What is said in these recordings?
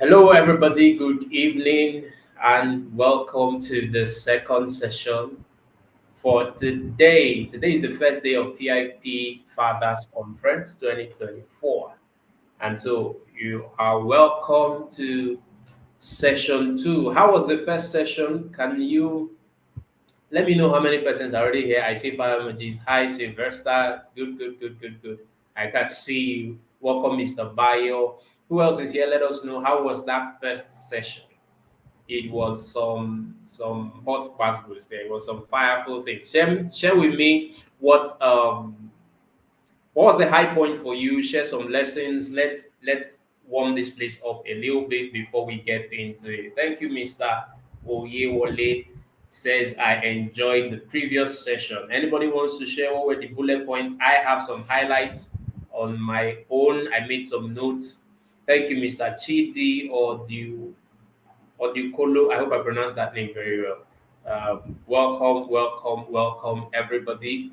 Hello, everybody. Good evening, and welcome to the second session for today. Today is the first day of TIP Fathers Conference 2024, and so you are welcome to session two. How was the first session? Can you let me know how many persons are already here? I see fire emojis. Hi, Sylvester. Good, good, good, good, good. I can see you. Welcome, Mr. Bayo. Who else is here? Let us know how was that first session. It was some hot passports there. It was some fireful things. Share with me what was the high point for you. Share some lessons. Let's warm this place up a little bit before we get into it. Thank you, Mr. Oyewole. Says I enjoyed the previous session. Anybody wants to share what were the bullet points? I have some highlights on my own. I made some notes. Thank you, Mr. Chidi Odukolo. I hope I pronounced that name very well. Welcome, welcome, welcome, everybody.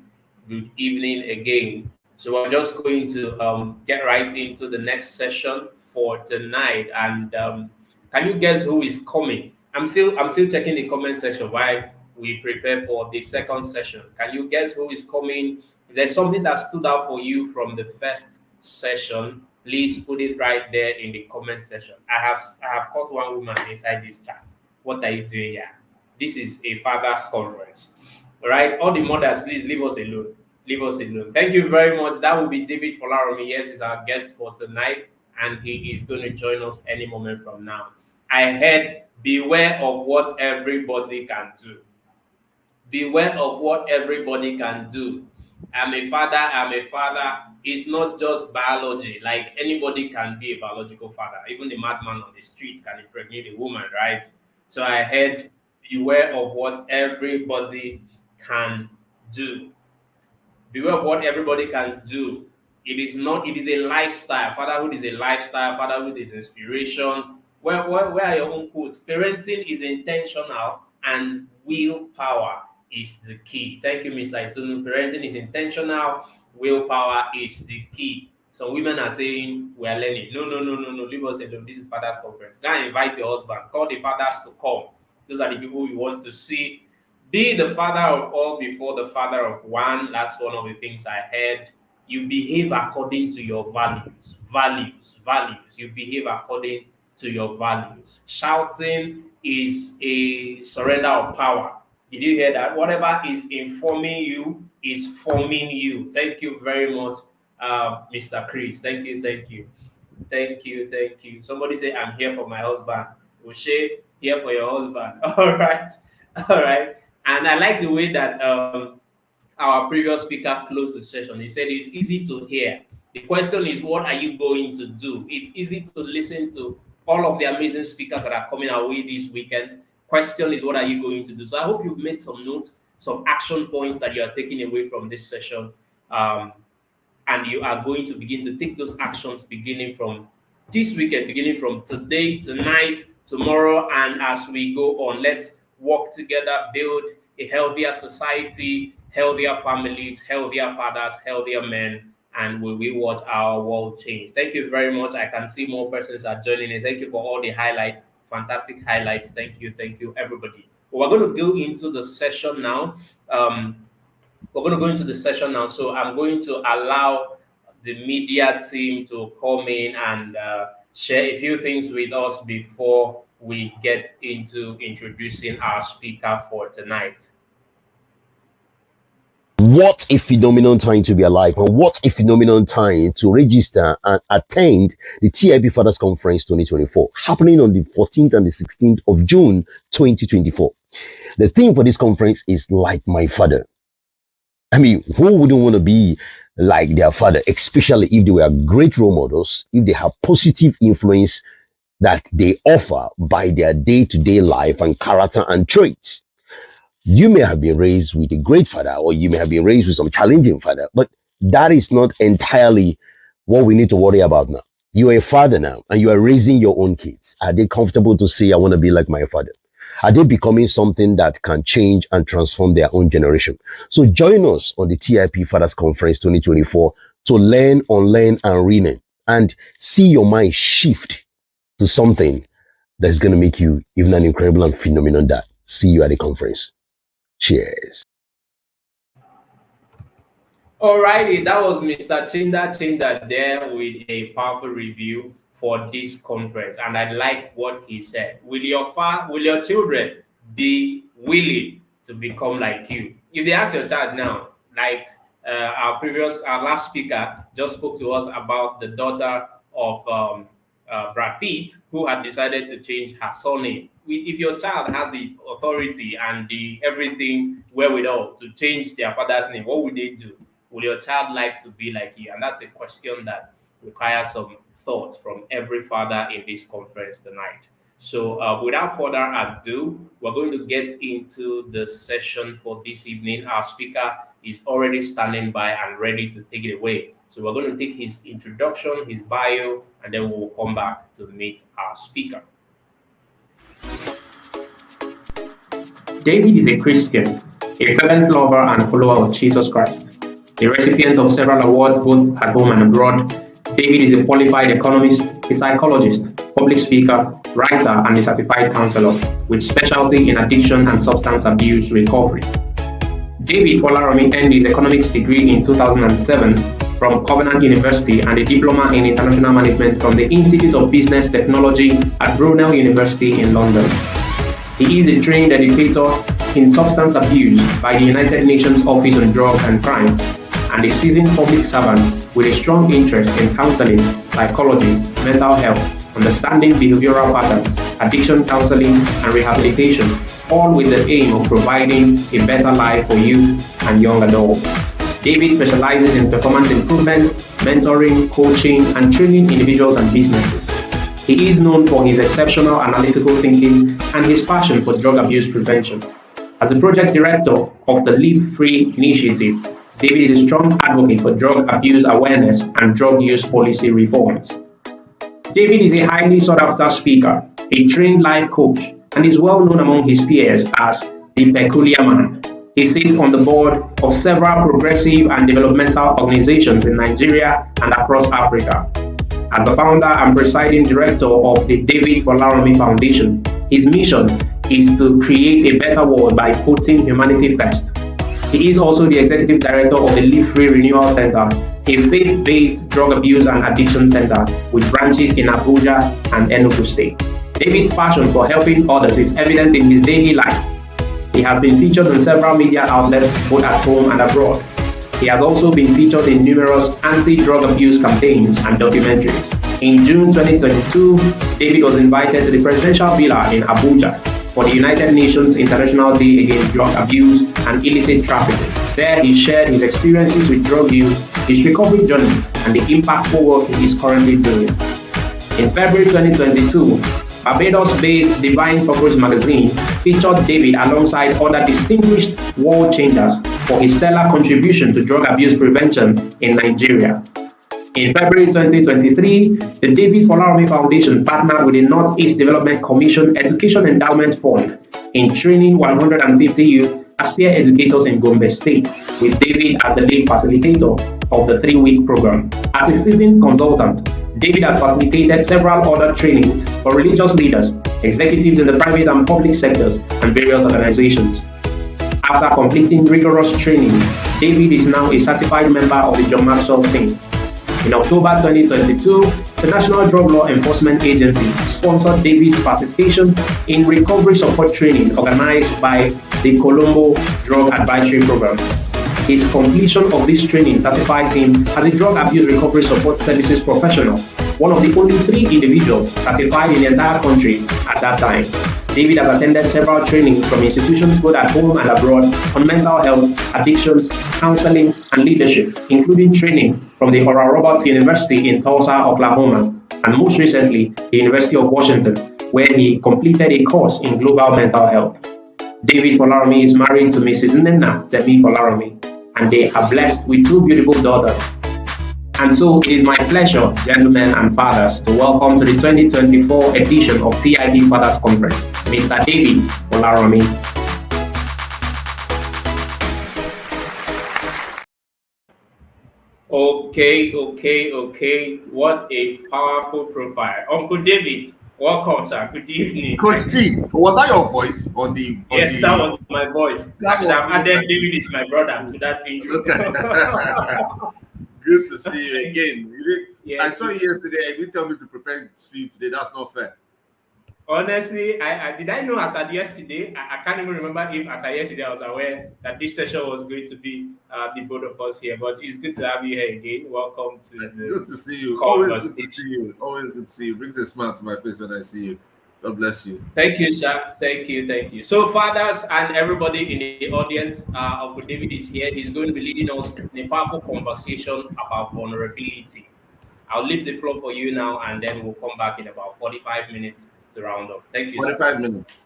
Good evening again. So we're just going to get right into the next session for tonight. And can you guess who is coming? I'm still checking the comment section while we prepare for the second session. Can you guess who is coming? If there's something that stood out for you from the first session, please put it right there in the comment section. I have caught one woman inside this chat. What are you doing here? This is a father's conference. All right, all the mothers, please leave us alone. Leave us alone. Thank you very much. That will be David Folaromi. Yes, he's our guest for tonight, and he is going to join us any moment from now. I heard, beware of what everybody can do. Beware of what everybody can do. I'm a father. It's not just biology. Like anybody can be a biological father. Even the madman on the streets can impregnate a woman, right? So I heard, beware of what everybody can do. Beware of what everybody can do. It is a lifestyle. Fatherhood is a lifestyle. Fatherhood is inspiration. Where are your own quotes? Parenting is intentional and willpower is the key. Thank you, Mr. Itunu. Parenting is intentional, willpower is the key. Some women are saying we are learning. No, no, no, no, no. Leave us alone. This is father's conference. Go and invite your husband. Call the fathers to come. Those are the people you want to see. Be the father of all before the father of one. That's one of the things I heard. You behave according to your values. Values, values. You behave according to your values. Shouting is a surrender of power. Did you hear that? Whatever is informing you is forming you. Thank you very much, Mr. Chris. Thank you, thank you. Thank you, thank you. Somebody say, I'm here for my husband. O'Shea, here for your husband. All right, all right. And I like the way that our previous speaker closed the session. He said it's easy to hear. The question is, what are you going to do? It's easy to listen to all of the amazing speakers that are coming our way this weekend. Question is, what are you going to do? So I hope you've made some notes, some action points that you are taking away from this session. Um, and you are going to begin to take those actions beginning from this weekend, beginning from today, tonight, tomorrow, and as we go on. Let's work together, build a healthier society, healthier families, healthier fathers, healthier men, and we will watch our world change. Thank you very much. I can see more persons are joining in. Thank you for all the highlights, fantastic highlights. Thank you, everybody. Well, we're going to go into the session now. We're going to go into the session now. So I'm going to allow the media team to come in and share a few things with us before we get into introducing our speaker for tonight. What a phenomenal time to be alive, and what a phenomenal time to register and attend the TIP Fathers Conference 2024, happening on the 14th and the 16th of June 2024. The theme for this conference is Like My Father. I mean, who wouldn't want to be like their father, especially if they were great role models, if they have positive influence that they offer by their day-to-day life and character and traits? You may have been raised with a great father, or you may have been raised with some challenging father, but that is not entirely what we need to worry about now. You are a father now, and you are raising your own kids. Are they comfortable to say, I want to be like my father? Are they becoming something that can change and transform their own generation? So join us on the TIP Fathers Conference 2024 to learn, unlearn, and relearn, and see your mind shift to something that's going to make you even an incredible and phenomenal dad. See you at the conference. Cheers. Alrighty, that was Mr. Chinda there with a powerful review for this conference, and I like what he said. Will your children be willing to become like you? If they ask your child now, like our last speaker just spoke to us about the daughter of Brad Pitt, who had decided to change her surname. If your child has the authority and the everything wherewithal to change their father's name, what would they do? Will your child like to be like you? And that's a question that requires some thought from every father in this conference tonight. So without further ado, we're going to get into the session for this evening. Our speaker is already standing by and ready to take it away. So we're going to take his introduction, his bio, and then we'll come back to meet our speaker. David is a Christian, a fervent lover and follower of Jesus Christ. A recipient of several awards both at home and abroad, David is a qualified economist, a psychologist, public speaker, writer, and a certified counselor with specialty in addiction and substance abuse recovery. David Folaromi earned his economics degree in 2007 from Covenant University and a diploma in international management from the Institute of Business Technology at Brunel University in London. He is a trained educator in substance abuse by the United Nations Office on Drugs and Crime, and a seasoned public servant with a strong interest in counseling, psychology, mental health, understanding behavioral patterns, addiction counseling, and rehabilitation, all with the aim of providing a better life for youth and young adults. David specializes in performance improvement, mentoring, coaching, and training individuals and businesses. He is known for his exceptional analytical thinking and his passion for drug abuse prevention. As the project director of the Live Free initiative, David is a strong advocate for drug abuse awareness and drug use policy reforms. David is a highly sought-after speaker, a trained life coach, and is well known among his peers as the Peculiar Man. He sits on the board of several progressive and developmental organizations in Nigeria and across Africa. As the founder and presiding director of the David Folaromi Foundation, his mission is to create a better world by putting humanity first. He is also the executive director of the Live Free Renewal Center, a faith-based drug abuse and addiction center with branches in Abuja and Enugu State. David's passion for helping others is evident in his daily life. He has been featured in several media outlets both at home and abroad. He has also been featured in numerous anti-drug abuse campaigns and documentaries. In June 2022, David was invited to the presidential villa in Abuja for the United Nations International Day Against Drug Abuse and Illicit Trafficking. There, he shared his experiences with drug use, his recovery journey, and the impactful work he is currently doing. In February 2022, Barbados-based Divine Purpose magazine featured David alongside other distinguished world changers for his stellar contribution to drug abuse prevention in Nigeria. In February 2023, the David Folaromi Foundation partnered with the Northeast Development Commission Education Endowment Fund in training 150 youth as peer educators in Gombe State, with David as the lead facilitator of the 3-week program. As a seasoned consultant, David has facilitated several other trainings for religious leaders, executives in the private and public sectors, and various organizations. After completing rigorous training, David is now a certified member of the John Maxwell team. In October 2022, the National Drug Law Enforcement Agency sponsored David's participation in recovery support training organized by the Colombo Drug Advisory Program. His completion of this training certifies him as a drug abuse recovery support services professional, one of the only 3 individuals certified in the entire country at that time. David has attended several trainings from institutions both at home and abroad on mental health, addictions, counseling, and leadership, including training from the Oral Roberts University in Tulsa, Oklahoma, and most recently, the University of Washington, where he completed a course in global mental health. David Folaromi is married to Mrs. Nena Temi Folaromi, and they are blessed with 2 beautiful daughters. And so it is my pleasure, gentlemen and fathers, to welcome to the 2024 edition of TIP Fathers Conference, Mr. David Folaromi. Okay. What a powerful profile. Uncle David, Welcome, sir. Good evening. Coach D, was that your voice on the Yes, that was my voice. That Because was I've added David is my brother to that intro. Okay. Good to see you again. I Yes. saw you yesterday. You didn't tell me to prepare to see you today. That's not fair. Honestly, I did I know as at yesterday. I can't even remember if as at yesterday I was aware that this session was going to be the both of us here. But it's good to have you here again. Welcome to the Good to see you. conversation. Always good to see you. Always good to see you. Brings a smile to my face when I see you. God bless you. Thank you, sir. Thank you. Thank you. So, fathers and everybody in the audience, Uncle David is here. He's going to be leading us in a powerful conversation about vulnerability. I'll leave the floor for you now, and then we'll come back in about 45 minutes to round up. Thank you, sir. 45 minutes.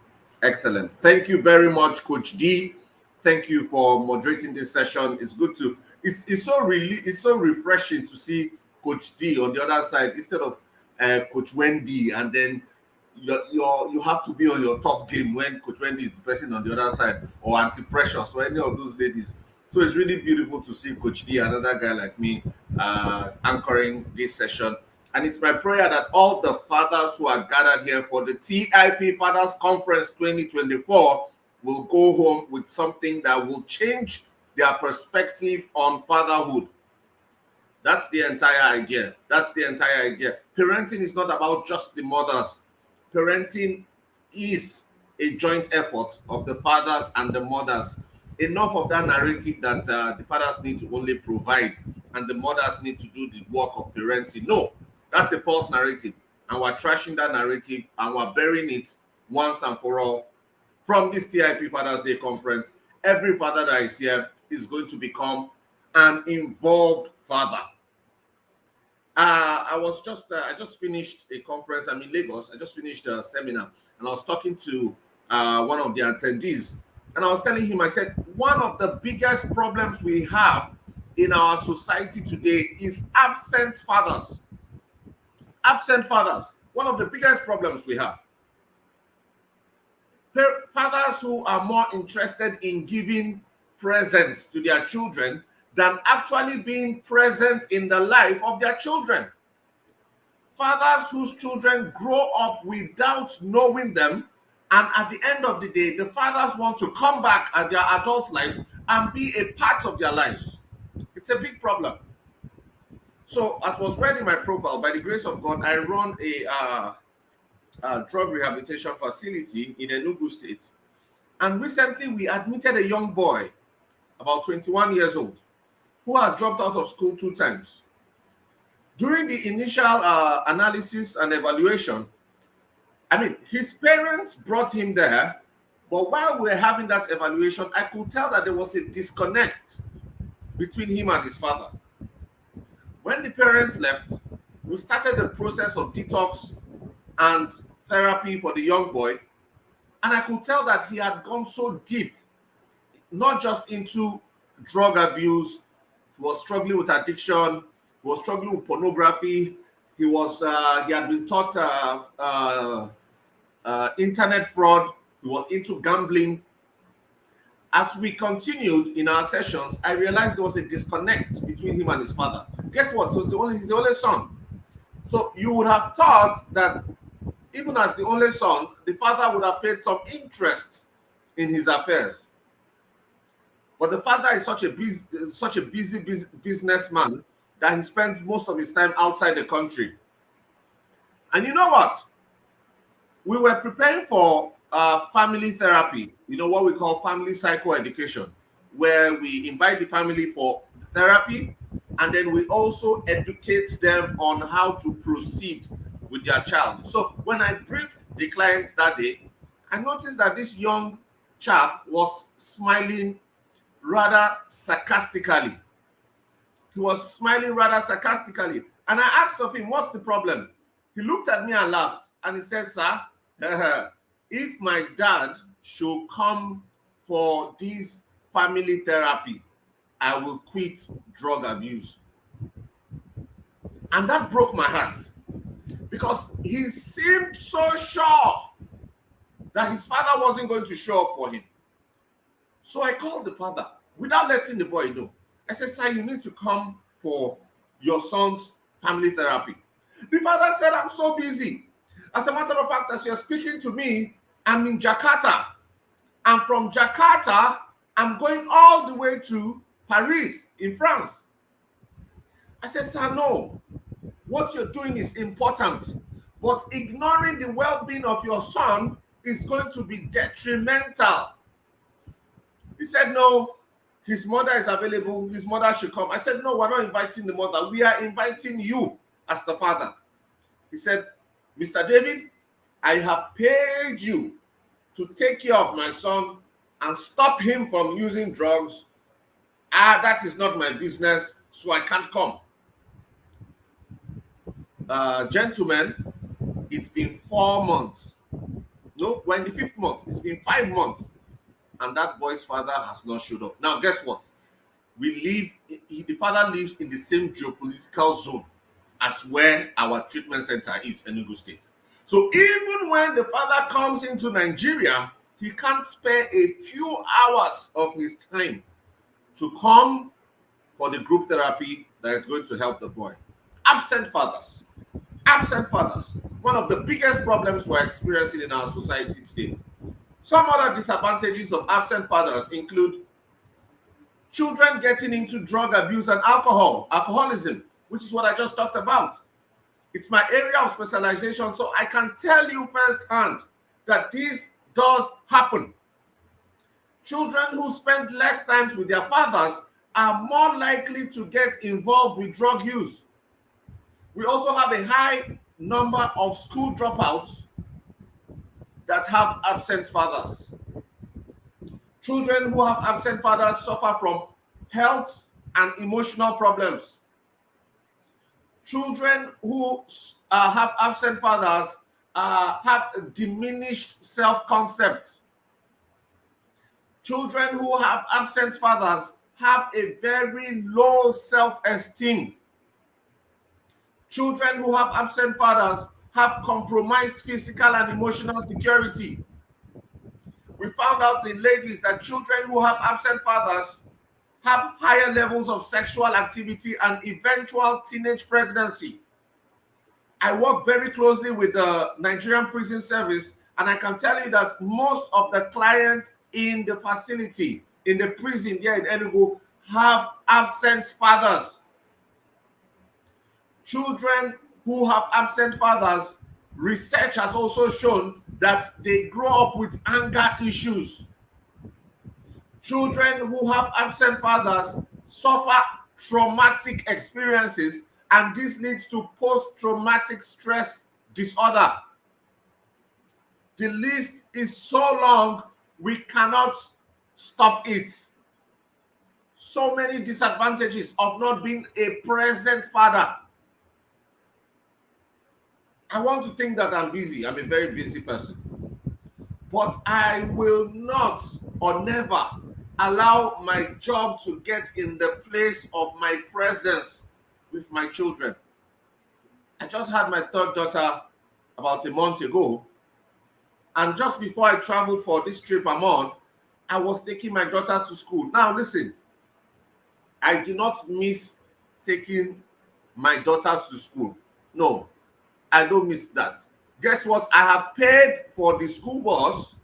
Excellent. Thank you very much, Coach D. Thank you for moderating this session. It's good to it's so refreshing to see Coach D on the other side instead of Coach Wendy, and then you have to be on your top game when Coach Wendy is the person on the other side, or Auntie Precious or any of those ladies. So it's really beautiful to see Coach D, another guy like me, anchoring this session. And it's my prayer that all the fathers who are gathered here for the TIP Fathers Conference 2024 will go home with something that will change their perspective on fatherhood. That's the entire idea. That's the entire idea. Parenting is not about just the mothers. Parenting is a joint effort of the fathers and the mothers. Enough of that narrative that the fathers need to only provide and the mothers need to do the work of parenting. No, that's a false narrative. And we're trashing that narrative and we're burying it once and for all. From this TIP Fathers Day conference, every father that is here is going to become an involved father. I just finished a conference. I'm in Lagos. I just finished a seminar, and I was talking to one of the attendees, and I was telling him, I said, one of the biggest problems we have in our society today is absent fathers. Absent fathers. One of the biggest problems we have. Fathers who are more interested in giving presents to their children than actually being present in the life of their children. Fathers whose children grow up without knowing them, and at the end of the day, the fathers want to come back at their adult lives and be a part of their lives. It's a big problem. So, as was read in my profile, by the grace of God, I run a drug rehabilitation facility in Enugu State. And recently, we admitted a young boy, about 21 years old, who has dropped out of school 2 times. During the initial analysis and evaluation, his parents brought him there, but while we were having that evaluation, I could tell that there was a disconnect between him and his father. When the parents left, we started the process of detox and therapy for the young boy, and I could tell that he had gone so deep, not just into drug abuse. He was struggling with addiction. He was struggling with pornography. He had been taught internet fraud. He was into gambling. As we continued in our sessions, I realized there was a disconnect between him and his father. Guess what? He's the only son. So you would have thought that even as the only son, the father would have paid some interest in his affairs. But the father is such a busy businessman that he spends most of his time outside the country. And you know what? We were preparing for family therapy, what we call family psychoeducation, where we invite the family for therapy, and then we also educate them on how to proceed with their child. So when I briefed the clients that day, I noticed that this young chap was smiling rather sarcastically. He was smiling rather sarcastically. And I asked of him, what's the problem? He looked at me and laughed. And he said, sir, if my dad should come for this family therapy, I will quit drug abuse. And that broke my heart, because he seemed so sure that his father wasn't going to show up for him. So I called the father without letting the boy know. I said, sir, you need to come for your son's family therapy. The father said, I'm so busy. As a matter of fact, as you're speaking to me, I'm in Jakarta. And from Jakarta, I'm going all the way to Paris in France. I said, sir, no. What you're doing is important, but ignoring the well-being of your son is going to be detrimental. He said, no, his mother is available. His mother should come. I said, no, we're not inviting the mother. We are inviting you as the father. He said, Mr. David, I have paid you to take care of my son and stop him from using drugs. That is not my business, so I can't come. Gentlemen, it's been 4 months. No, we're in the 5th month. It's been 5 months. And that boy's father has not showed up. Now, guess what? The father lives in the same geopolitical zone as where our treatment center is in Enugu State. So even when the father comes into Nigeria, he can't spare a few hours of his time to come for the group therapy that is going to help the boy. Absent fathers. Absent fathers. One of the biggest problems we're experiencing in our society today. Some other disadvantages of absent fathers include children getting into drug abuse and alcoholism, which is what I just talked about. It's my area of specialization, so I can tell you firsthand that this does happen. Children who spend less time with their fathers are more likely to get involved with drug use. We also have a high number of school dropouts that have absent fathers. Children who have absent fathers suffer from health and emotional problems. Children who have absent fathers have diminished self-concept. Children who have absent fathers have a very low self-esteem. Children who have absent fathers have compromised physical and emotional security. We found out in ladies that children who have absent fathers have higher levels of sexual activity and eventual teenage pregnancy. I work very closely with the Nigerian Prison Service, and I can tell you that most of the clients in the facility, in the prison here in Enugu, have absent fathers. Children who have absent fathers, research has also shown that they grow up with anger issues. Children who have absent fathers suffer traumatic experiences, and this leads to post-traumatic stress disorder. The list is so long, we cannot stop it. So many disadvantages of not being a present father. I want to think that I'm busy. I'm a very busy person. But I will not or never allow my job to get in the place of my presence with my children. I just had my 3rd daughter about a month ago. And just before I traveled for this trip I'm on, I was taking my daughter to school. Now listen, I do not miss taking my daughters to school. No, I don't miss that. Guess what? I have paid for the school bus,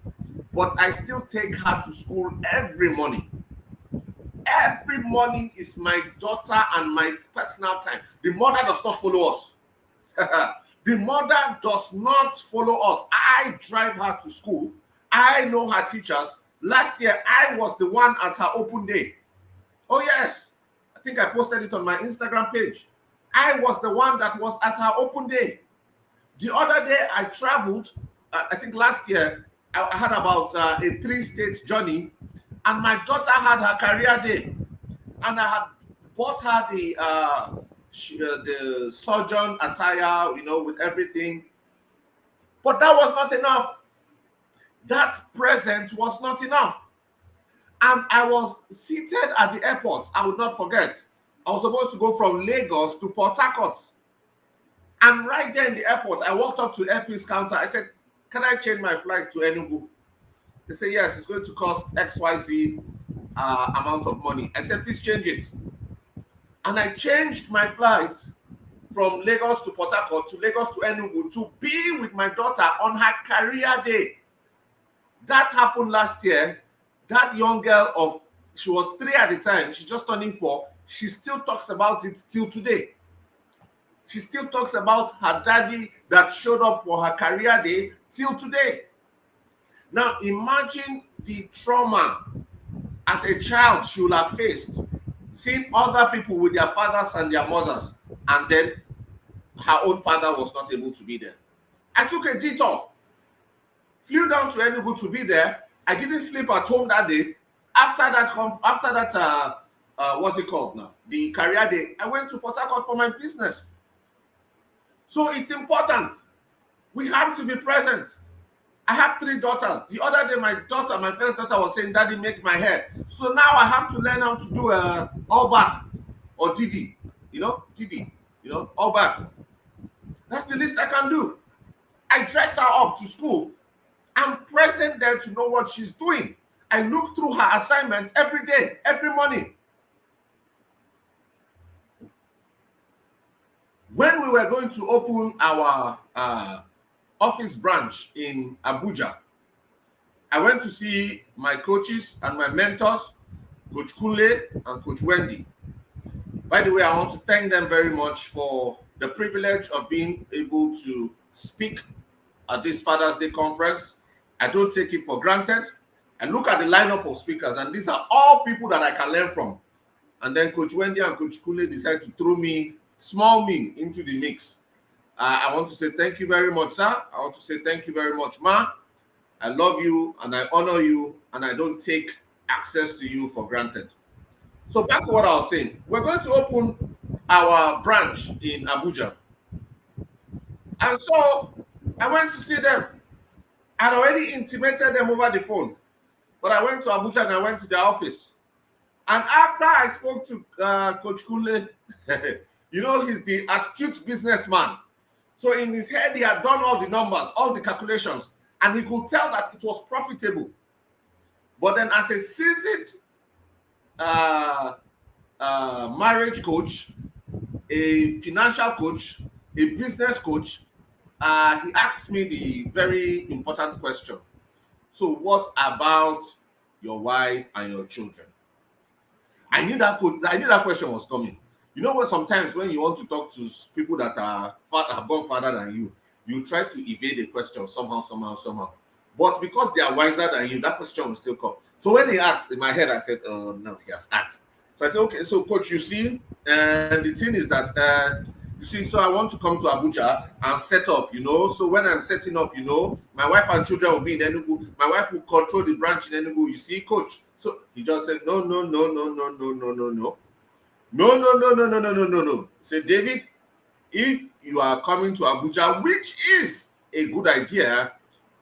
but I still take her to school every morning. Every morning is my daughter and my personal time. The mother does not follow us. The mother does not follow us. I drive her to school. I know her teachers. Last year, I was the one at her open day. Oh, yes. I think I posted it on my Instagram page. I was the one that was at her open day. The other day, I traveled. I think last year, I had about a 3-state journey, and my daughter had her career day, and I had bought her the surgeon attire, with everything. But that was not enough. That present was not enough. And I was seated at the airport. I would not forget. I was supposed to go from Lagos to Port Harcourt. And right there in the airport, I walked up to Airpeace counter. I said, can I change my flight to Enugu? They said, yes, it's going to cost XYZ amount of money. I said, please change it. And I changed my flight from Lagos to Port Harcourt, to Lagos to Enugu, to be with my daughter on her career day. That happened last year. That young girl she was 3 at the time, she just turning 4. She still talks about it till today. She still talks about her daddy that showed up for her career day till today. Now imagine the trauma as a child she will have faced, seeing other people with their fathers and their mothers, and then her own father was not able to be there. I took a detour, flew down to Enugu to be there. I didn't sleep at home that day. After that, what's it called now? The career day, I went to Port Harcourt for my business. So it's important. We have to be present. I have 3 daughters. The other day, my first daughter was saying, "Daddy, make my hair." So now I have to learn how to do all back or Didi. All back. That's the least I can do. I dress her up to school. I'm present there to know what she's doing. I look through her assignments every day, every morning. When we were going to open our office branch in Abuja, I went to see my coaches and my mentors, Coach Kunle and Coach Wendy. By the way, I want to thank them very much for the privilege of being able to speak at this Father's Day conference. I don't take it for granted. I look at the lineup of speakers, and these are all people that I can learn from. And then Coach Wendy and Coach Kunle decided to throw small me into the mix. I want to say thank you very much, sir. I want to say thank you very much, ma. I love you and I honor you, and I don't take access to you for granted. So back to what I was saying. We're going to open our branch in Abuja. And so I went to see them. I'd already intimated them over the phone. But I went to Abuja and I went to their office. And after I spoke to Coach Kunle, he's the astute businessman. So in his head, he had done all the numbers, all the calculations, and he could tell that it was profitable. But then as a seasoned marriage coach, a financial coach, a business coach, he asked me the very important question. So what about your wife and your children? I knew that question was coming. What sometimes when you want to talk to people that have gone further than you, you try to evade the question somehow. But because they are wiser than you, that question will still come. So when he asked, in my head, I said, "Oh no, he has asked." So I said, "Okay, so coach, you see, and the thing is that so I want to come to Abuja and set up, So when I'm setting up, my wife and children will be in Enugu. My wife will control the branch in Enugu. You see, coach." So he just said, No. Say, "David, if you are coming to Abuja, which is a good idea,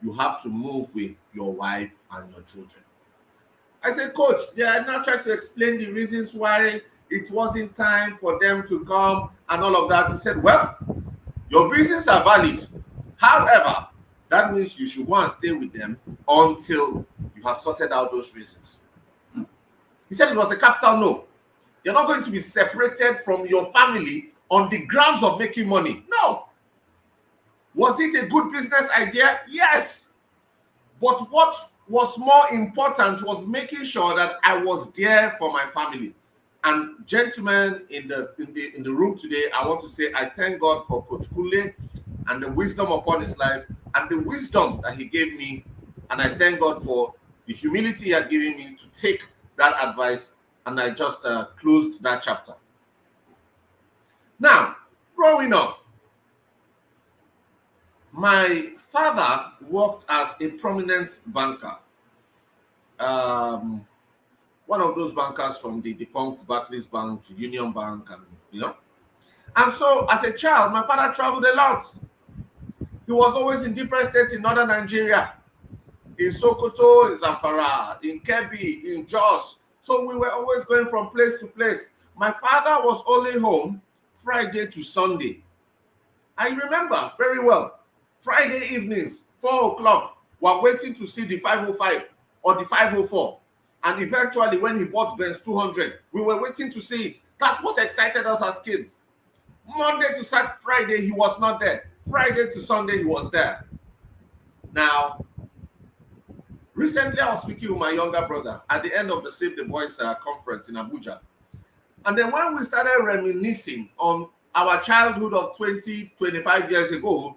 you have to move with your wife and your children." I said, "Coach, they are now trying to explain the reasons why it wasn't time for them to come and all of that." He said, "Well, your reasons are valid. However, that means you should go and stay with them until you have sorted out those reasons." He said it was a capital no. You're not going to be separated from your family on the grounds of making money. No. Was it a good business idea? Yes. But what was more important was making sure that I was there for my family. And gentlemen in the room today, I want to say I thank God for Coach Kunle and the wisdom upon his life and the wisdom that he gave me. And I thank God for the humility he had given me to take that advice. And I just closed that chapter. Now, growing up, my father worked as a prominent banker. One of those bankers from the defunct Barclays Bank to Union Bank, And so as a child, my father traveled a lot. He was always in different states in northern Nigeria, in Sokoto, in Zamfara, in Kebbi, in Jos. So we were always going from place to place. My father was only home Friday to Sunday. I remember very well, Friday evenings, 4 o'clock, we're waiting to see the 505 or the 504. And eventually, when he bought Benz 200, we were waiting to see it. That's what excited us as kids. Monday to Friday, he was not there. Friday to Sunday, he was there. Now, recently I was speaking with my younger brother at the end of the Save the Boys conference in Abuja. And then when we started reminiscing on our childhood of 20, 25 years ago,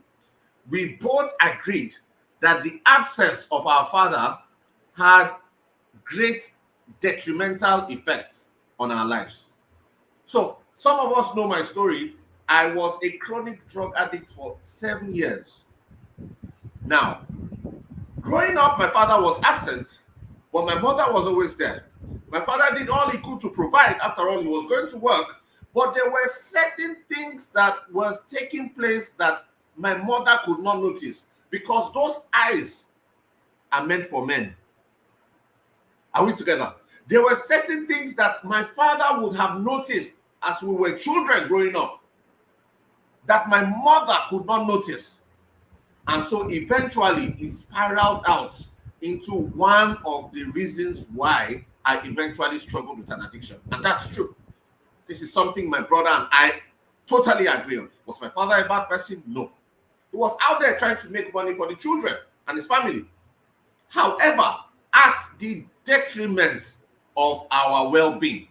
we both agreed that the absence of our father had great detrimental effects on our lives. So some of us know my story. I was a chronic drug addict for 7 years. Now, growing up, my father was absent, but my mother was always there. My father did all he could to provide. After all, he was going to work, but there were certain things that was taking place that my mother could not notice, because those eyes are meant for men. Are we together? There were certain things that my father would have noticed as we were children growing up that my mother could not notice. And so eventually it spiraled out into one of the reasons why I eventually struggled with an addiction. And that's true. This is something my brother and I totally agree on. Was my father a bad person? No. He was out there trying to make money for the children and his family. However, at the detriment of our well-being.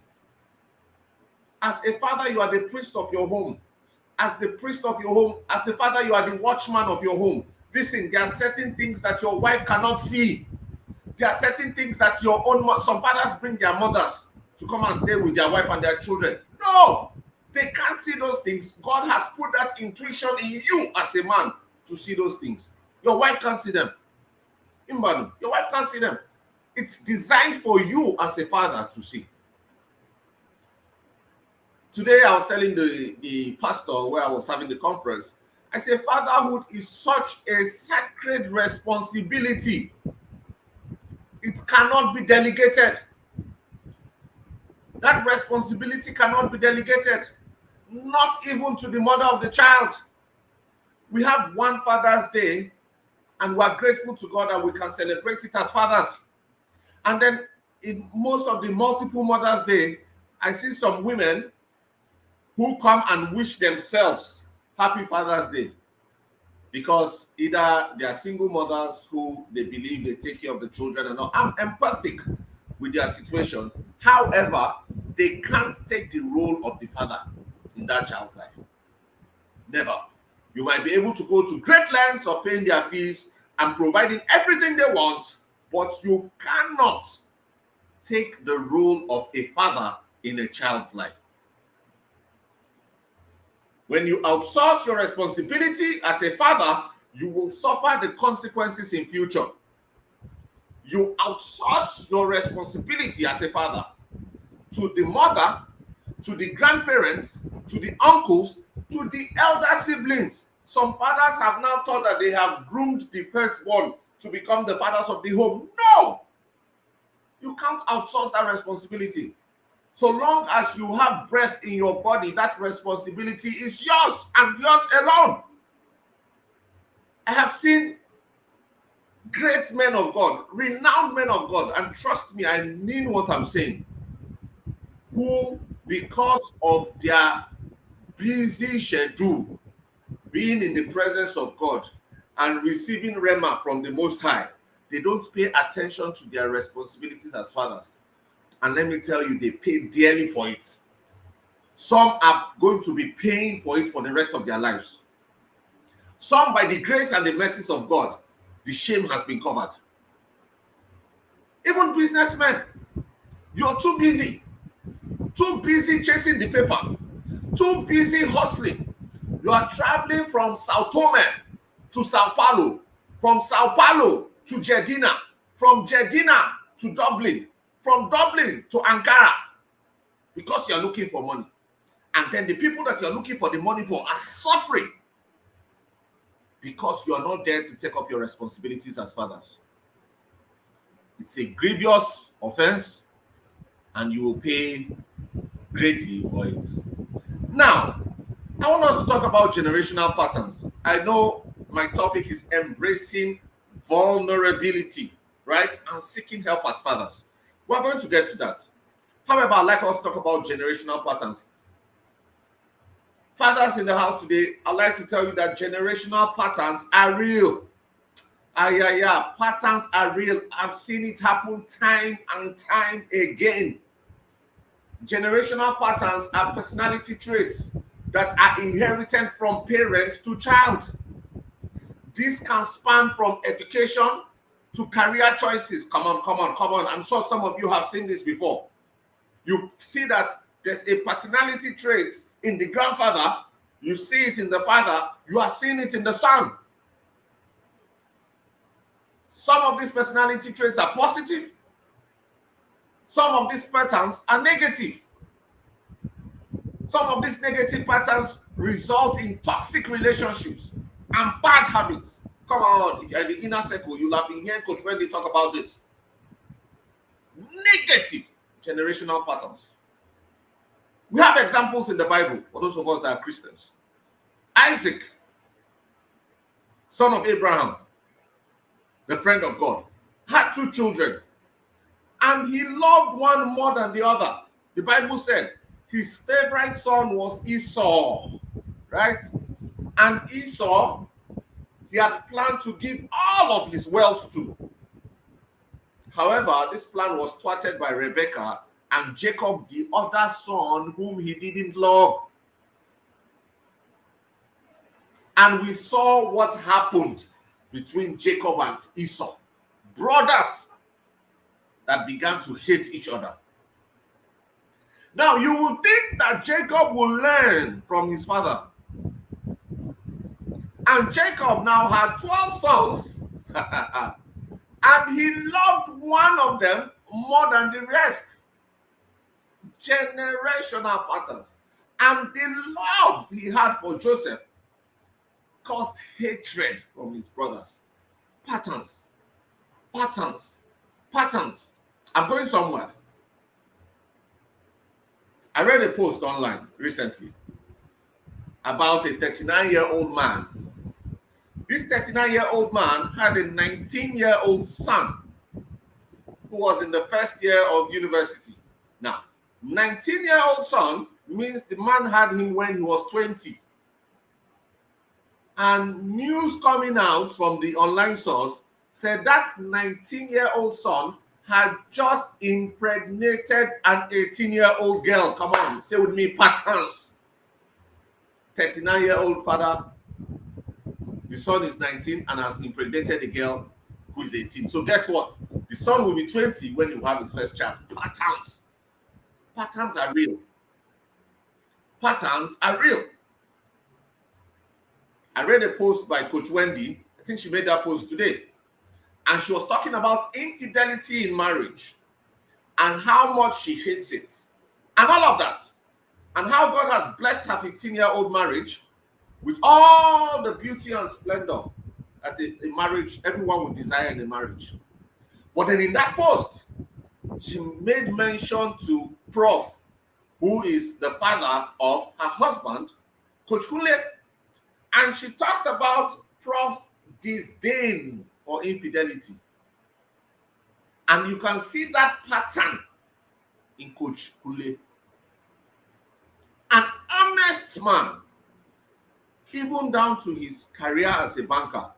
As a father, you are the priest of your home. As the priest of your home, as a father, you are the watchman of your home. Listen, there are certain things that your wife cannot see. There are certain things that your own, some fathers bring their mothers to come and stay with their wife and their children. No, they can't see those things. God has put that intuition in you as a man to see those things. Your wife can't see them. Imbanu, your wife can't see them. It's designed for you as a father to see. Today, I was telling the pastor where I was having the conference, I said, fatherhood is such a sacred responsibility. It cannot be delegated. That responsibility cannot be delegated, not even to the mother of the child. We have one Father's Day, and we are grateful to God that we can celebrate it as fathers. And then in most of the multiple Mother's Day, I see some women who come and wish themselves Happy Father's Day, because either they are single mothers who they believe they take care of the children and all. I'm empathic with their situation. However, they can't take the role of the father in that child's life. Never. You might be able to go to great lengths of paying their fees and providing everything they want, but you cannot take the role of a father in a child's life. When you outsource your responsibility as a father, you will suffer the consequences in future. You outsource your responsibility as a father to the mother, to the grandparents, to the uncles, to the elder siblings. Some fathers have now thought that they have groomed the firstborn to become the fathers of the home. No! You can't outsource that responsibility. So long as you have breath in your body, that responsibility is yours and yours alone. I have seen great men of God, renowned men of God, and trust me, I mean what I'm saying, who, because of their busy schedule, being in the presence of God and receiving Rema from the Most High, they don't pay attention to their responsibilities as fathers. And let me tell you, they pay dearly for it. Some are going to be paying for it for the rest of their lives. Some, by the grace and the mercies of God, the shame has been covered. Even businessmen, you're too busy chasing the paper, too busy hustling. You are traveling from Sao Tome to Sao Paulo, from Sao Paulo to Jedina, from Jedina to Dublin, from Dublin to Ankara, because you're looking for money. And then the people that you're looking for the money for are suffering because you are not there to take up your responsibilities as fathers. It's a grievous offense, and you will pay greatly for it. Now, I want us to talk about generational patterns. I know my topic is embracing vulnerability, right? And seeking help as fathers. We're going to get to that. However, I'd like us to talk about generational patterns. Fathers in the house today, I'd like to tell you that generational patterns are real. Patterns are real. I've seen it happen time and time again. Generational patterns are personality traits that are inherited from parent to child. This can span from education to career choices. Come on. I'm sure some of you have seen this before. You see that there's a personality trait in the grandfather, you see it in the father, you are seeing it in the son. Some of these personality traits are positive. Some of these patterns are negative. Some of these negative patterns result in toxic relationships and bad habits. Come on, if you're in the inner circle, you'll have been hearing Coach Wendy talk about this. Negative generational patterns. We have examples in the Bible for those of us that are Christians. Isaac, son of Abraham, the friend of God, had 2 children, and he loved one more than the other. The Bible said his favorite son was Esau, right? And Esau, he had planned to give all of his wealth to. However, this plan was thwarted by Rebekah and Jacob, the other son whom he didn't love. And we saw what happened between Jacob and Esau. Brothers that began to hate each other. Now, you would think that Jacob will learn from his father. And Jacob now had 12 sons. And he loved one of them more than the rest. Generational patterns. And the love he had for Joseph caused hatred from his brothers. Patterns. I'm going somewhere. I read a post online recently about a 39-year-old man. This 39-year-old man had a 19-year-old son who was in the first year of university. Now, 19-year-old son means the man had him when he was 20. And news coming out from the online source said that 19-year-old son had just impregnated an 18-year-old girl. Come on, say with me, patterns. 39-year-old father, the son is 19 and has impregnated a girl who is 18. So guess what? The son will be 20 when you have his first child. Patterns. Patterns are real. Patterns are real. I read a post by Coach Wendy. I think she made that post today. And she was talking about infidelity in marriage and how much she hates it and all of that. And how God has blessed her 15-year-old marriage with all the beauty and splendor that a marriage, everyone would desire in a marriage. But then in that post, she made mention to Prof, who is the father of her husband, Coach Kunle. And she talked about Prof's disdain for infidelity. And you can see that pattern in Coach Kunle. An honest man, even down to his career as a banker.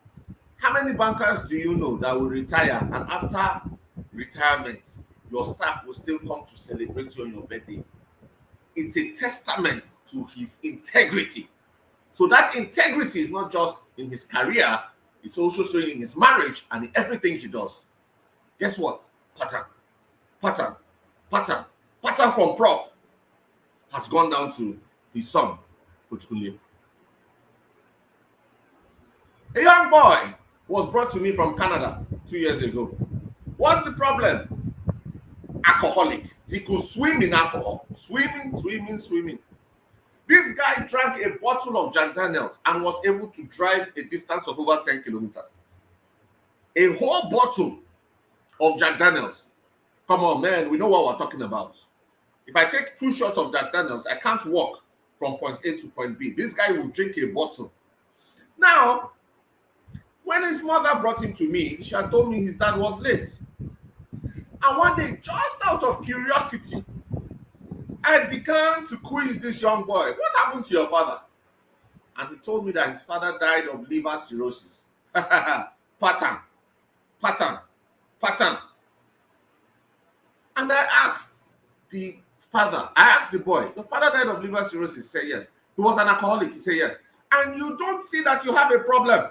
How many bankers do you know that will retire and after retirement, your staff will still come to celebrate you on your birthday? It's a testament to his integrity. So that integrity is not just in his career, it's also showing in his marriage and in everything he does. Guess what? Pattern from Prof has gone down to his son, Coach Kunle. A young boy was brought to me from Canada 2 years ago. What's the problem? Alcoholic. He could swim in alcohol. Swimming. This guy drank a bottle of Jack Daniels and was able to drive a distance of over 10 kilometers. A whole bottle of Jack Daniels. Come on, man, we know what we're talking about. If I take 2 shots of Jack Daniels, I can't walk from point A to point B. This guy will drink a bottle. Now, when his mother brought him to me, she had told me his dad was late. And one day, just out of curiosity, I began to quiz this young boy. What happened to your father? And he told me that his father died of liver cirrhosis. Pattern. And I asked the boy, your father died of liver cirrhosis? He said yes. He was an alcoholic. He said yes. And you don't see that you have a problem?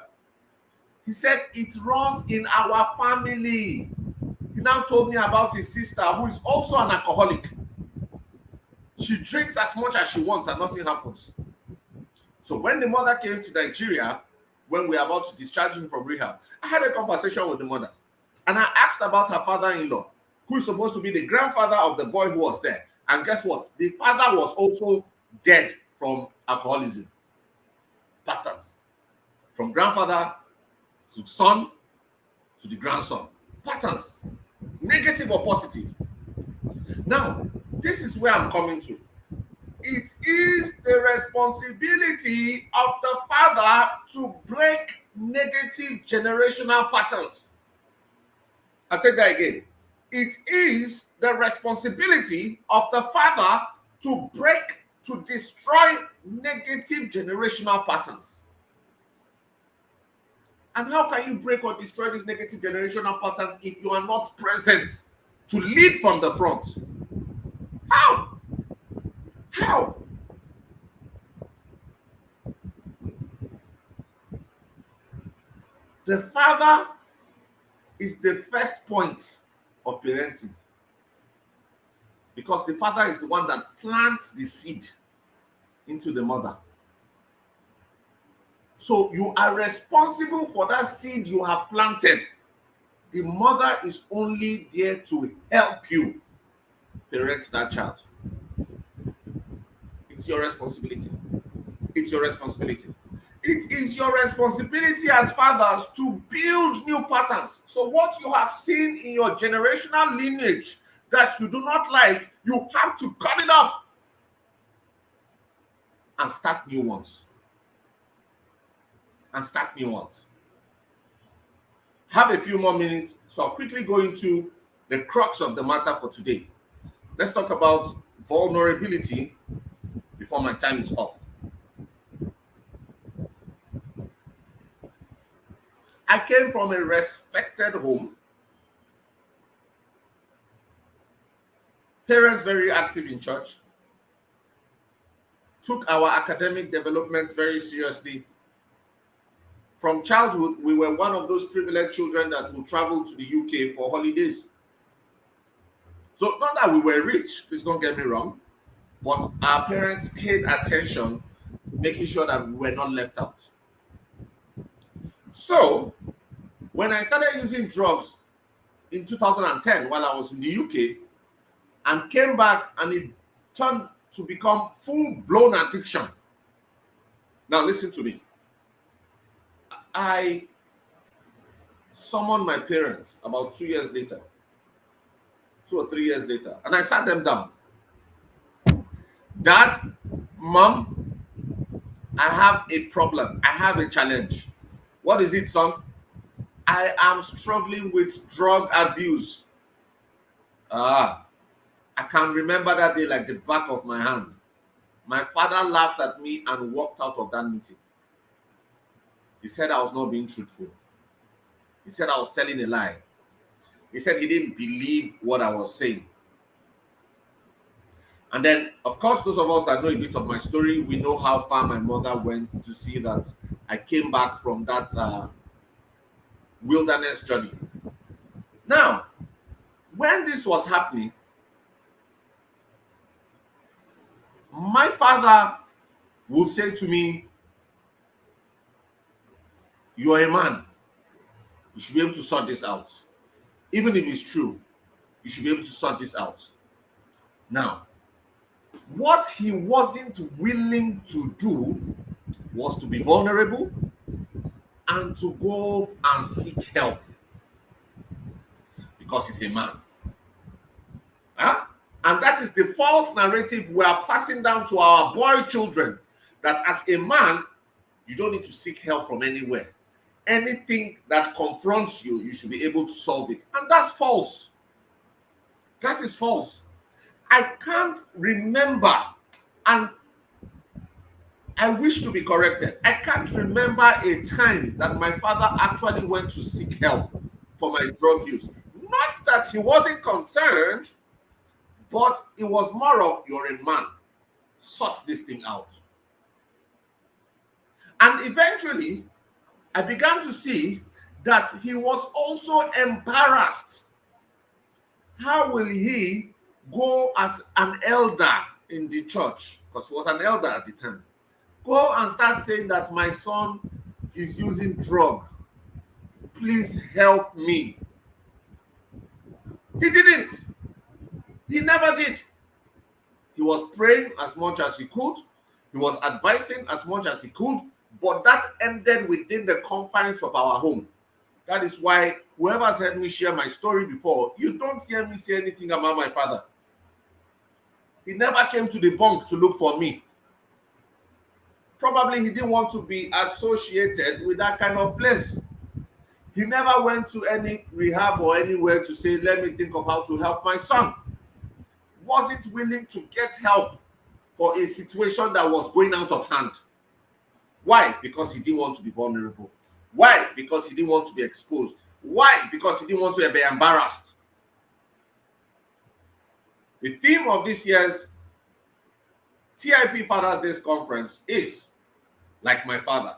He said it runs in our family. He now told me about his sister who is also an alcoholic. She drinks as much as she wants and nothing happens. So when the mother came to Nigeria, when we were about to discharge him from rehab, I had a conversation with the mother. And I asked about her father-in-law, who is supposed to be the grandfather of the boy who was there. And guess what? The father was also dead from alcoholism. Patterns. From grandfather to son to the grandson. Patterns. Negative or positive. Now, this is where I'm coming to. It is the responsibility of the father to break negative generational patterns. I'll take that again. It is the responsibility of the father to destroy negative generational patterns. And how can you break or destroy these negative generational patterns if you are not present to lead from the front? How? How? The father is the first point of parenting, because the father is the one that plants the seed into the mother. So you are responsible for that seed you have planted. The mother is only there to help you parent that child. It's your responsibility. It's your responsibility. It is your responsibility as fathers to build new patterns. So what you have seen in your generational lineage that you do not like, you have to cut it off and start new ones. Have a few more minutes, so I'll quickly go into the crux of the matter for today. Let's talk about vulnerability before my time is up. I came from a respected home. Parents very active in church. Took our academic development very seriously. From childhood, we were one of those privileged children that would travel to the UK for holidays. So not that we were rich, please don't get me wrong, but our parents paid attention to making sure that we were not left out. So when I started using drugs in 2010 while I was in the UK and came back, and it turned to become full-blown addiction. Now listen to me. I summoned my parents about 2 years later, 2 or 3 years later, and I sat them down. Dad, Mom, I have a problem. I have a challenge. What is it, son? I am struggling with drug abuse. I can remember that day like the back of my hand. My father laughed at me and walked out of that meeting. He said I was not being truthful. He said I was telling a lie. He said he didn't believe what I was saying. And then, of course, those of us that know a bit of my story, we know how far my mother went to see that I came back from that wilderness journey. Now, when this was happening, my father would say to me, "You are a man. You should be able to sort this out. Even if it's true, you should be able to sort this out." Now, what he wasn't willing to do was to be vulnerable and to go and seek help, because he's a man. And that is the false narrative we are passing down to our boy children, that as a man, you don't need to seek help from anywhere. Anything that confronts you, you should be able to solve it. And that's false. That is false. I can't remember, and I wish to be corrected. I can't remember a time that my father actually went to seek help for my drug use. Not that he wasn't concerned, but it was more of, you're a man, sort this thing out. And eventually, I began to see that he was also embarrassed. How will he go as an elder in the church, because he was an elder at the time, go and start saying that my son is using drug? Please help me. He didn't. He never did. He was praying as much as he could. He was advising as much as he could, but that ended within the confines of our home. That is why whoever has heard me share my story before, you don't hear me say anything about my father. He never came to the bunk to look for me. Probably he didn't want to be associated with that kind of place. He never went to any rehab or anywhere to say, let me think of how to help my son. Wasn't willing to get help for a situation that was going out of hand. Why? Because he didn't want to be vulnerable. Why? Because he didn't want to be exposed. Why? Because he didn't want to be embarrassed. The theme of this year's TIP Father's Day conference is like my father.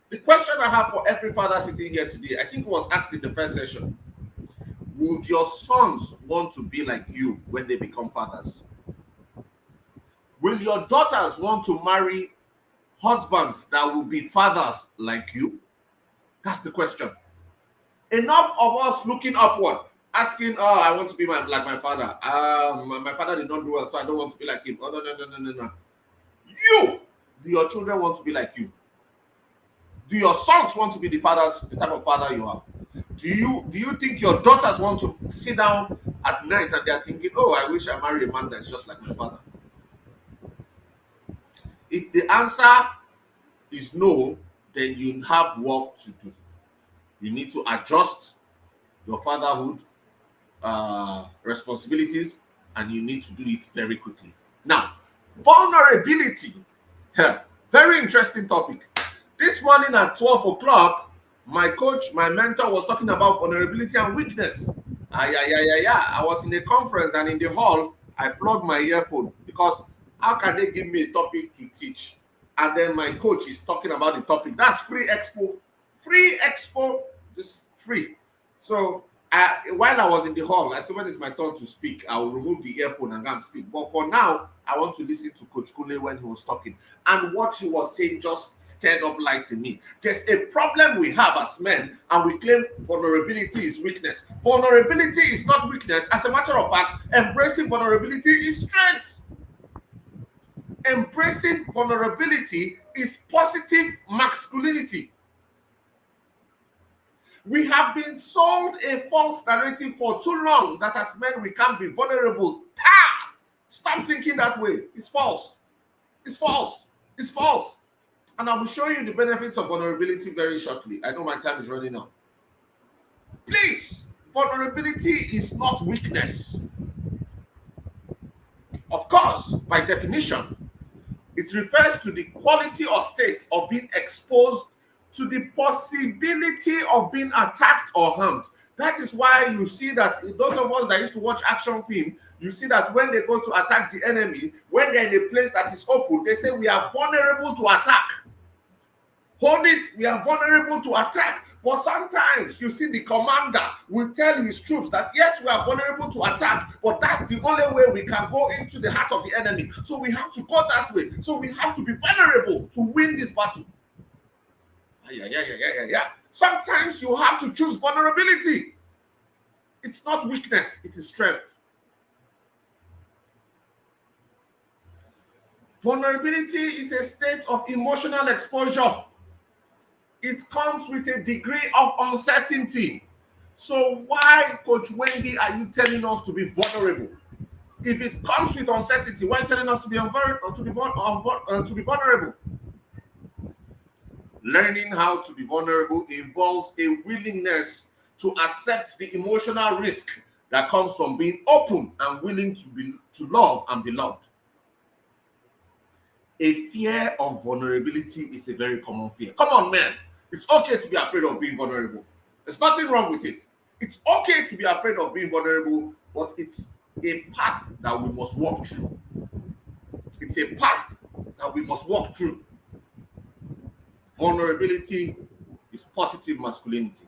The question I have for every father sitting here today, I think it was asked in the first session: would your sons want to be like you when they become fathers? Will your daughters want to marry husbands that will be fathers like you? That's the question. Enough of us looking upward, asking, oh, I want to be like my father. My father did not do well, so I don't want to be like him. Oh, no. You, do your children want to be like you? Do your sons want to be the type of father you are? Do you think your daughters want to sit down at night and they're thinking, oh, I wish I married a man that's just like my father? If the answer is no, then you have work to do. You need to adjust your fatherhood responsibilities, and you need to do it very quickly. Now, vulnerability. Very interesting topic. This morning at 12 o'clock, my coach, my mentor, was talking about vulnerability and weakness. I was in a conference, and in the hall, I plugged my earphone, because how can they give me a topic to teach? And then my coach is talking about the topic. That's free expo. Free expo, just free. So while I was in the hall, I said, when it's my turn to speak, I will remove the earphone and go and speak. But for now, I want to listen to Coach Kule when he was talking. And what he was saying just stirred up light in me. There's a problem we have as men, and we claim vulnerability is weakness. Vulnerability is not weakness. As a matter of fact, embracing vulnerability is strength. Embracing vulnerability is positive masculinity. We have been sold a false narrative for too long that as men we can't be vulnerable. Stop thinking that way. It's false. It's false. It's false. And I will show you the benefits of vulnerability very shortly. I know my time is running out. Please, vulnerability is not weakness. Of course, by definition, it refers to the quality or state of being exposed to the possibility of being attacked or harmed. That is why you see that those of us that used to watch action film, you see that when they go to attack the enemy, when they're in a place that is open, they say we are vulnerable to attack. Hold it, we are vulnerable to attack. But sometimes you see the commander will tell his troops that yes, we are vulnerable to attack, but that's the only way we can go into the heart of the enemy. So we have to go that way. So we have to be vulnerable to win this battle. Yeah. Sometimes you have to choose vulnerability. It's not weakness, it is strength. Vulnerability is a state of emotional exposure. It comes with a degree of uncertainty. So why, Coach Wendy, are you telling us to be vulnerable? If it comes with uncertainty, why are you telling us to be vulnerable? Learning how to be vulnerable involves a willingness to accept the emotional risk that comes from being open and willing to love and be loved. A fear of vulnerability is a very common fear. Come on, man. It's okay to be afraid of being vulnerable. There's nothing wrong with it. It's okay to be afraid of being vulnerable, but it's a path that we must walk through. It's a path that we must walk through. Vulnerability is positive masculinity.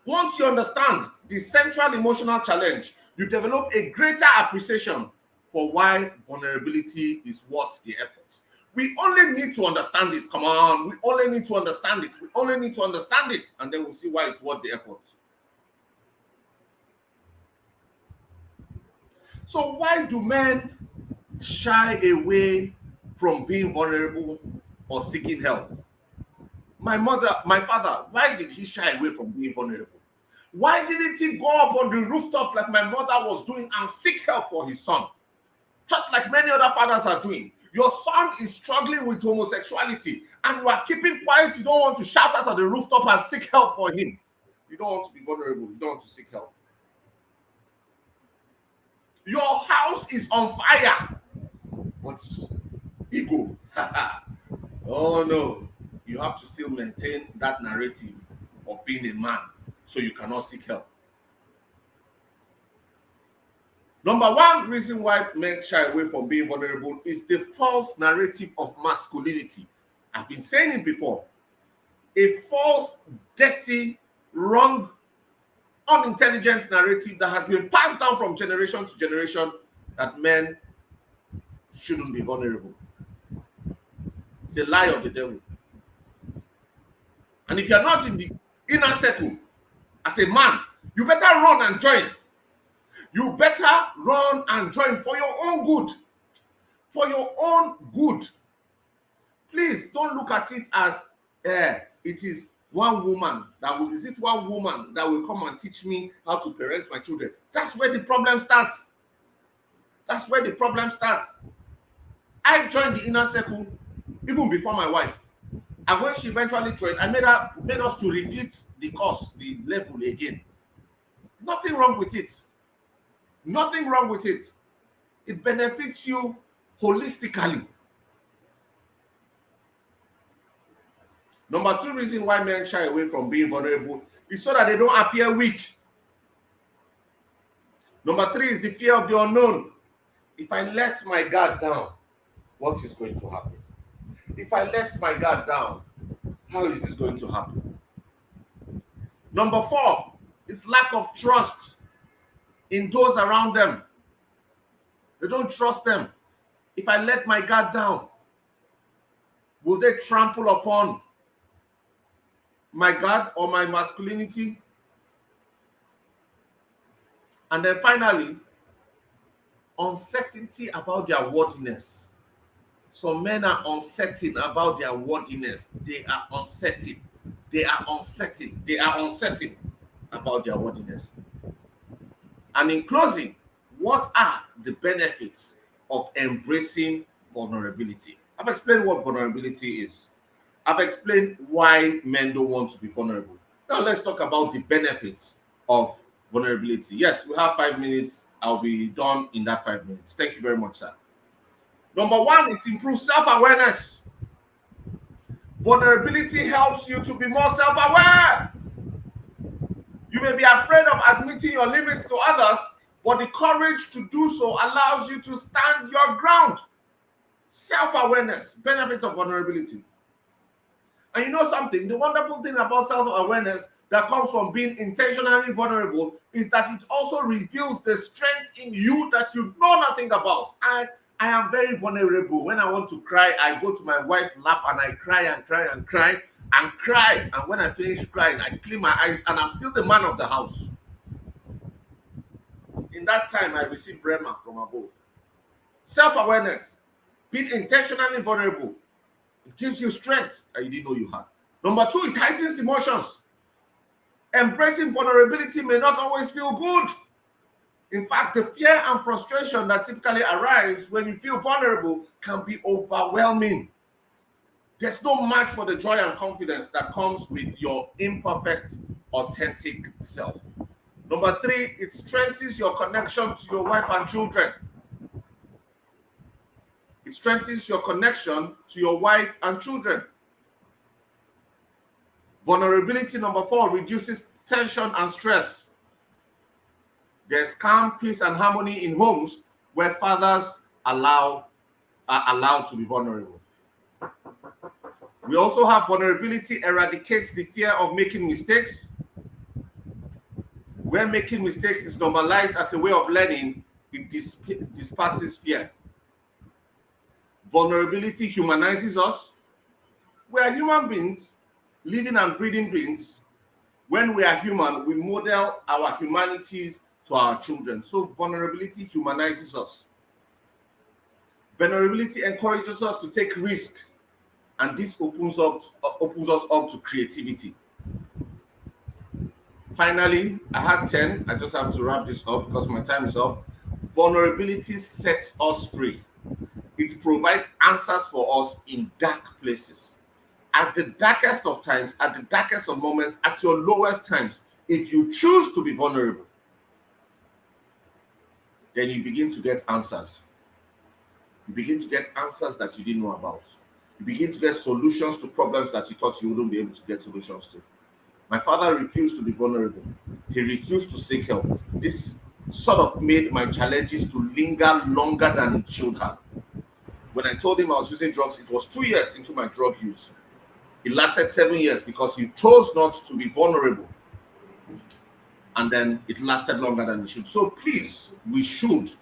Once you understand the central emotional challenge, you develop a greater appreciation for why vulnerability is worth the effort. We only need to understand it. Come on, we only need to understand it. We only need to understand it, and then we'll see why it's worth the effort. So why do men shy away from being vulnerable or seeking help? My father, why did he shy away from being vulnerable? Why didn't he go up on the rooftop like my mother was doing and seek help for his son? Just like many other fathers are doing. Your son is struggling with homosexuality and you are keeping quiet. You don't want to shout out at the rooftop and seek help for him. You don't want to be vulnerable. You don't want to seek help. Your house is on fire. What's ego? Oh no. You have to still maintain that narrative of being a man so you cannot seek help. Number one reason why men shy away from being vulnerable is the false narrative of masculinity. I've been saying it before. A false, dirty, wrong, unintelligent narrative that has been passed down from generation to generation that men shouldn't be vulnerable. It's a lie of the devil. And if you're not in the inner circle as a man, you better run and join. You better run and join for your own good. For your own good. Please don't look at it as it is one woman that will come and teach me how to parent my children. That's where the problem starts. That's where the problem starts. I joined the inner circle even before my wife. And when she eventually joined, I made us to repeat the course, the level again. Nothing wrong with it. Nothing wrong with it. It benefits you holistically. Number two reason why men shy away from being vulnerable is so that they don't appear weak. Number three is the fear of the unknown. If I let my guard down, what is going to happen? If I let my guard down, how is this going to happen? Number four is lack of trust in those around them. They don't trust them. If I let my guard down, will they trample upon my guard or my masculinity? And then finally, uncertainty about their worthiness. Some men are uncertain about their worthiness. They are uncertain. They are uncertain. They are uncertain about their worthiness. And in closing, what are the benefits of embracing vulnerability? I've explained what vulnerability is. I've explained why men don't want to be vulnerable. Now let's talk about the benefits of vulnerability. Yes, we have 5 minutes. I'll be done in that 5 minutes. Thank you very much, sir. Number one, it improves self-awareness. Vulnerability helps you to be more self-aware. You may be afraid of admitting your limits to others, but the courage to do so allows you to stand your ground. Self-awareness, benefits of vulnerability. And you know something? The wonderful thing about self-awareness that comes from being intentionally vulnerable is that it also reveals the strength in you that you know nothing about. I am very vulnerable. When I want to cry, I go to my wife's lap and I cry and cry and cry and cry. And when I finish crying, I clean my eyes and I'm still the man of the house. In that time, I receive rhema from above. Self-awareness, being intentionally vulnerable, it gives you strength that you didn't know you had. Number two, it heightens emotions. Embracing vulnerability may not always feel good. In fact, the fear and frustration that typically arise when you feel vulnerable can be overwhelming. There's no match for the joy and confidence that comes with your imperfect, authentic self. Number 3, it strengthens your connection to your wife and children. It strengthens your connection to your wife and children. Vulnerability, number 4, reduces tension and stress. There's calm, peace, and harmony in homes where fathers are allowed to be vulnerable. We also have vulnerability eradicates the fear of making mistakes. Where making mistakes is normalized as a way of learning, it disperses fear. Vulnerability humanizes us. We are human beings, living and breathing beings. When we are human, we model our humanities to our children. So vulnerability humanizes us. Vulnerability encourages us to take risk, and this opens us up to creativity. Finally, I had 10. I just have to wrap this up because my time is up. Vulnerability sets us free. It provides answers for us in dark places. At the darkest of times, at the darkest of moments, at your lowest times, if you choose to be vulnerable, then you begin to get answers. You begin to get answers that you didn't know about. You begin to get solutions to problems that you thought you wouldn't be able to get solutions to. My father refused to be vulnerable. He refused to seek help. This sort of made my challenges to linger longer than it should have. When I told him I was using drugs, it was 2 years into my drug use. It lasted 7 years because he chose not to be vulnerable. And then it lasted longer than it should. So please, we should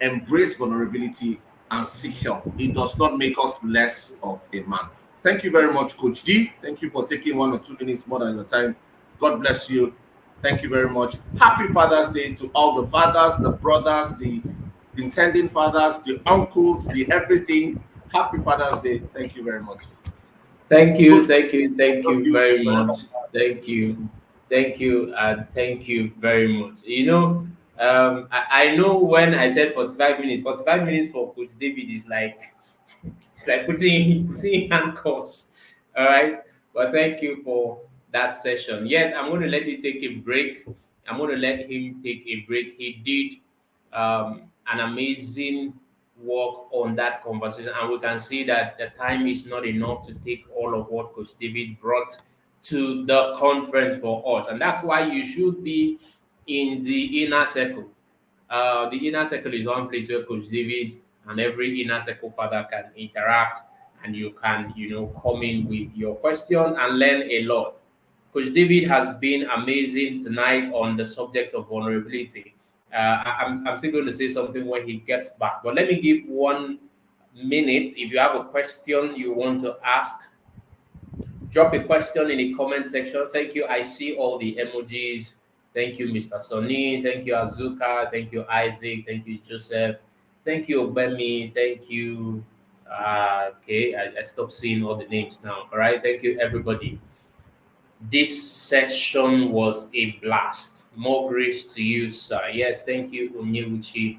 embrace vulnerability and seek help. It does not make us less of a man. Thank you very much, Coach D. Thank you for taking 1 or 2 minutes more than your time. God bless you. Thank you very much. Happy Father's Day to all the fathers, the brothers, the intending fathers, the uncles, the everything. Happy Father's Day. Thank you very much. Thank you very much. Thank you, and thank you very much. You know, I know when I said 45 minutes, 45 minutes for Coach David is like it's like putting handcuffs. All right, but thank you for that session. Yes, I'm going to let you take a break. I'm going to let him take a break. He did an amazing work on that conversation, and we can see that the time is not enough to take all of what Coach David brought to the conference for us, and that's why you should be in the inner circle. The inner circle is one place where Coach David and every inner circle father can interact, and you can, come in with your question and learn a lot. Coach David has been amazing tonight on the subject of vulnerability. I'm still going to say something when he gets back, but let me give 1 minute. If you have a question you want to ask, drop a question in the comment section. Thank you. I see all the emojis. Thank you, Mr. Sonny. Thank you, Azuka. Thank you, Isaac. Thank you, Joseph. Thank you, Obemi. Thank you. Okay, I stopped seeing all the names now. All right. Thank you, everybody. This session was a blast. More grace to you, sir. Yes, thank you, Onyewuchi.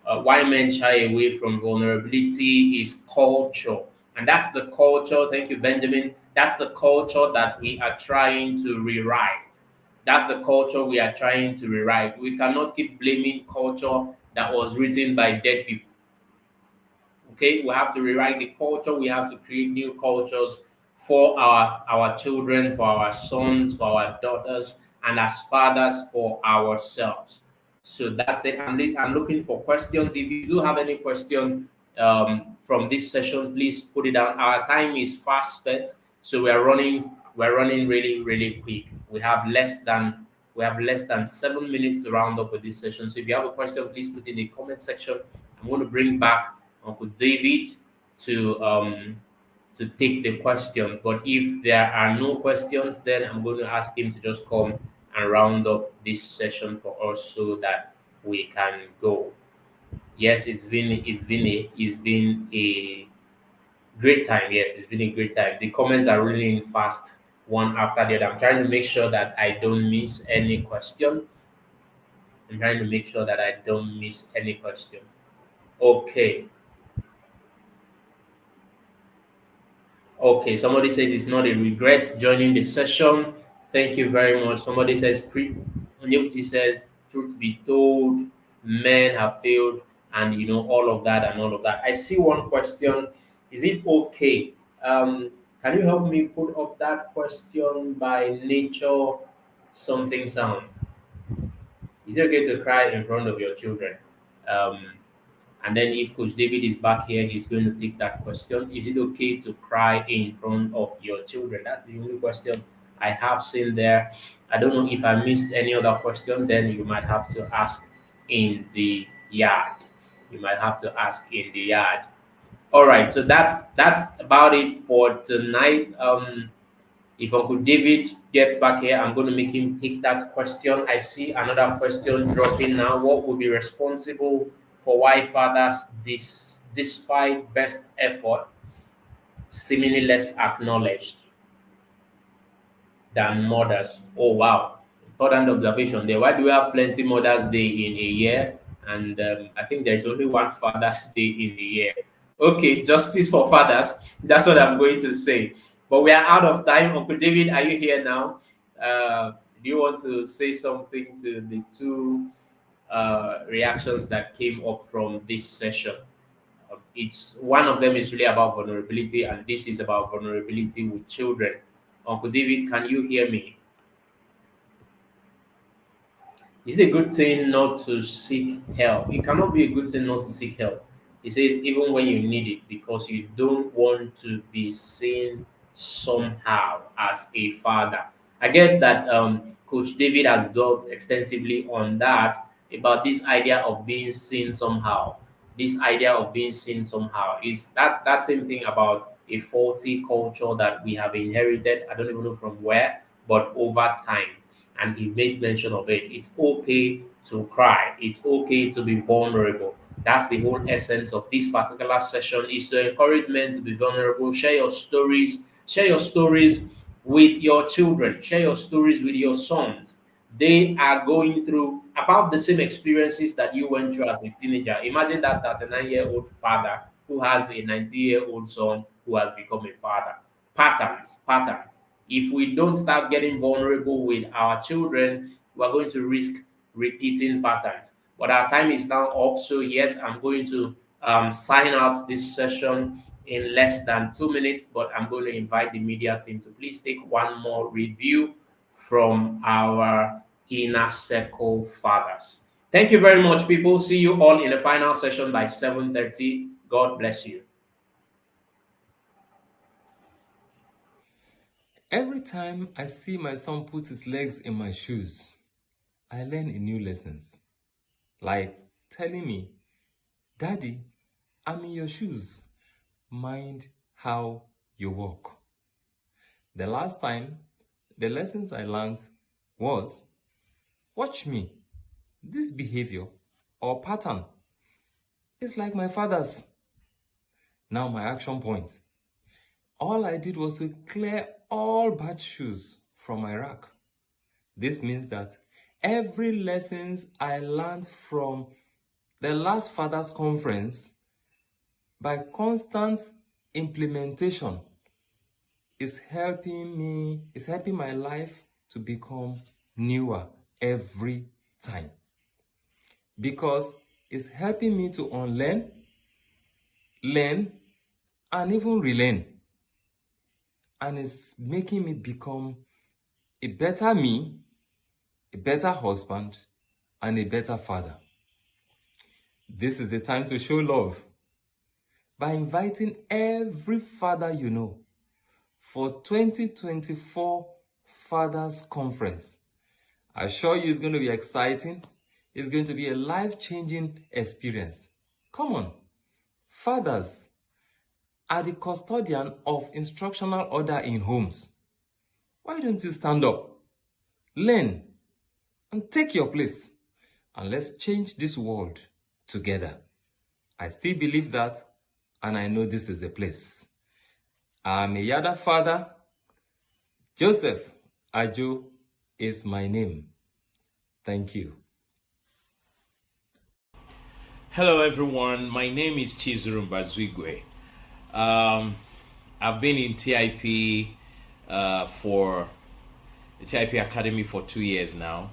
Why men shy away from vulnerability is culture. And that's the culture. Thank you, Benjamin. That's the culture that we are trying to rewrite. That's the culture we are trying to rewrite. We cannot keep blaming culture that was written by dead people. Okay, we have to rewrite the culture. We have to create new cultures for our children, for our sons, for our daughters, and as fathers for ourselves. So that's it. I'm looking for questions. If you do have any question from this session, please put it down. Our time is fast spent, so we're running really, really quick. We have less than 7 minutes to round up with this session. So if you have a question, please put it in the comment section. I'm going to bring back Uncle David to take the questions. But if there are no questions, then I'm going to ask him to just come and round up this session for us so that we can go. Yes, it's been a great time. Yes, it's been a great time. The comments are rolling fast, one after the other. I'm trying to make sure that I don't miss any question. Okay. Okay, somebody says it's not a regret joining the session. Thank you very much. Somebody says Onyebuchi says, truth be told, men have failed, and all of that and all of that. I see one question. Is it okay? Can you help me put up that question by nature something sounds? Is it okay to cry in front of your children? Um, and then if Coach David is back here, he's going to take that question. Is it okay to cry in front of your children? That's the only question I have seen there. I don't know if I missed any other question. Then you might have to ask in the yard. You might have to ask in the yard. All right. So that's about it for tonight. If Uncle David gets back here, I'm going to make him take that question. I see another question dropping now. What will be responsible for why fathers, despite best effort, seemingly less acknowledged than mothers? Oh, wow. Important observation there. Why do we have plenty Mother's Day in a year? And I think there's only one Father's Day in a year. Okay, justice for fathers. That's what I'm going to say. But we are out of time. Uncle David, are you here now? Do you want to say something to the two reactions that came up from this session? It's one of them is really about vulnerability, and this is about vulnerability with children. Uncle David, can you hear me? Is it a good thing not to seek help? It cannot be a good thing not to seek help. It says even when you need it, because you don't want to be seen somehow as a father. I guess that Coach David has dwelt extensively on that, about this idea of being seen somehow. This idea of being seen somehow is that same thing about a faulty culture that we have inherited. I don't even know from where, but over time. And he made mention of it. It's okay to cry. It's okay to be vulnerable. That's the whole essence of this particular session, is to encourage men to be vulnerable. Share your stories. Share your stories with your children. Share your stories with your sons. They are going through about the same experiences that you went through as a teenager. Imagine that 39-year-old father who has a 90-year-old son who has become a father. Patterns. If we don't start getting vulnerable with our children, we're going to risk repeating patterns. But our time is now up. So yes, I'm going to sign out this session in less than 2 minutes, but I'm going to invite the media team to please take one more review from our inner circle fathers. Thank you very much, people. See you all in the final session by 7:30. God bless you. Every time I see my son put his legs in my shoes, I learn a new lessons. Like telling me, Daddy, I'm in your shoes. Mind how you walk. The last time, the lessons I learned was, watch me. This behavior or pattern is like my father's. Now my action point. All I did was to clear all bad shoes from my rack. This means that every lessons I learned from the last Fathers Conference, by constant implementation, is helping my life to become newer every time. Because it's helping me to unlearn, learn, and even relearn. And it's making me become a better me, a better husband, and a better father. This is the time to show love by inviting every father you know for 2024 Fathers Conference. I assure you it's going to be exciting. It's going to be a life-changing experience. Come on, fathers are the custodian of instructional order in homes. Why don't you stand up, learn, and take your place, and let's change this world together. I still believe that, and I know this is the place. I'm a Yada father. Joseph Ajo is my name. Thank you. Hello everyone, my name is Chizuru Mbazwigwe. I've been in TIP for the TIP Academy for 2 years now.